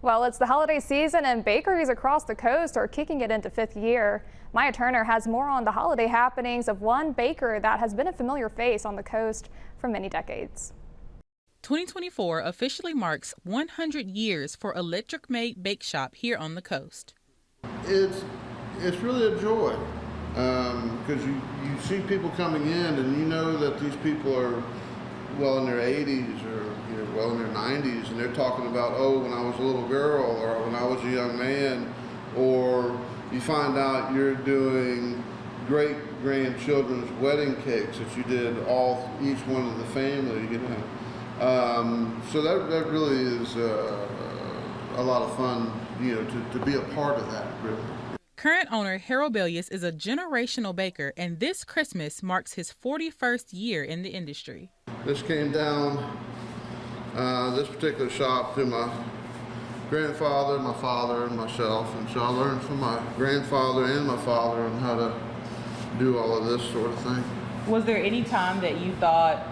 Well, it's the holiday season and bakeries across the coast are kicking it into fifth year. Maya Turner has more on the holiday happenings of one baker that has been a familiar face on the coast for many decades. 2024 officially marks 100 years for Electrik Maid Bake Shop here on the coast. It's really a joy because you see people coming in and you know that these people are well in their 80s or well in their 90s, and they're talking about, oh, when I was a little girl or when I was a young man, or you find out you're doing great grandchildren's wedding cakes that you did each one of the family, so that really is a lot of fun, to be a part of that, really. Current owner Harold Bellius is a generational baker, and this Christmas marks his 41st year in the industry. This came down, this particular shop, through my grandfather, my father, and myself, and so I learned from my grandfather and my father on how to do all of this sort of thing. Was there any time that you thought,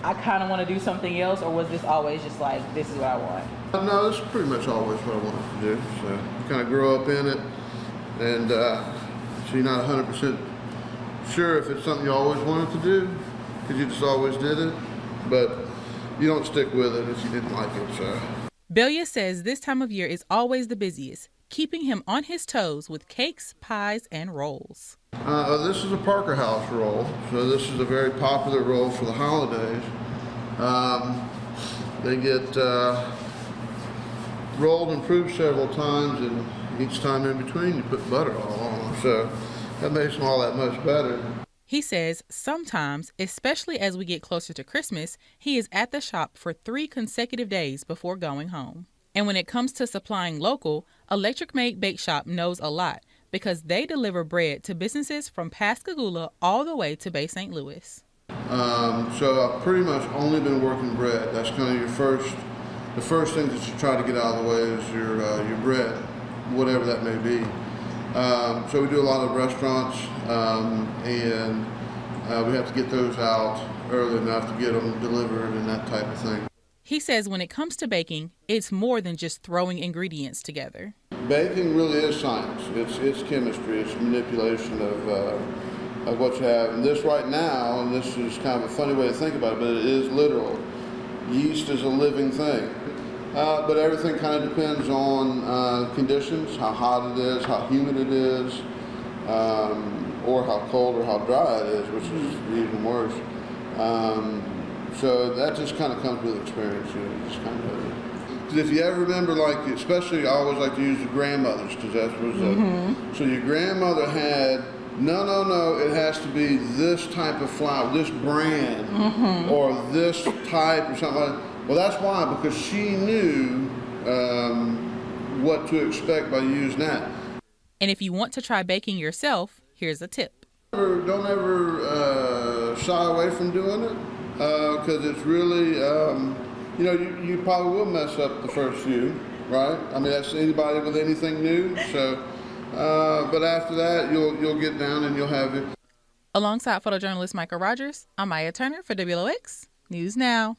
I kind of want to do something else, or was this always just like, this is what I want? No, this is pretty much always what I wanted to do. So you kind of grow up in it, and so you're not 100% sure if it's something you always wanted to do, because you just always did it, but you don't stick with it if you didn't like it. So Bellius says this time of year is always the busiest, keeping him on his toes with cakes, pies, and rolls. This is a Parker House roll, so this is a very popular roll for the holidays. They get rolled and improved several times, and each time in between you put butter all on them, so that makes them all that much better. He says sometimes, especially as we get closer to Christmas, he is at the shop for 3 consecutive days before going home. And when it comes to supplying local, Electrik Maid Bake Shop knows a lot because they deliver bread to businesses from Pascagoula all the way to Bay St. Louis. So I've pretty much only been working bread. That's kind of the first thing that you try to get out of the way is your bread, whatever that may be. So we do a lot of restaurants, and we have to get those out early enough to get them delivered and that type of thing. He says when it comes to baking, it's more than just throwing ingredients together. Baking really is science. It's chemistry. It's manipulation of what you have. And this right now, and this is kind of a funny way to think about it, but it is literal. Yeast is a living thing. But everything kind of depends on conditions, how hot it is, how humid it is, or how cold or how dry it is, which is even worse. So that just kind of comes with experience. Just kind of. If you ever remember, like, especially I always like to use the grandmothers, because that was so your grandmother had, no, it has to be this type of flour, this brand, or this type or something like that. Well, that's why, because she knew what to expect by using that. And if you want to try baking yourself, here's a tip. Don't ever shy away from doing it, because it's really, you probably will mess up the first few, right? I mean, that's anybody with anything new. So, but after that, you'll get down and you'll have it. Alongside photojournalist Michael Rogers, I'm Maya Turner for WLOX News Now.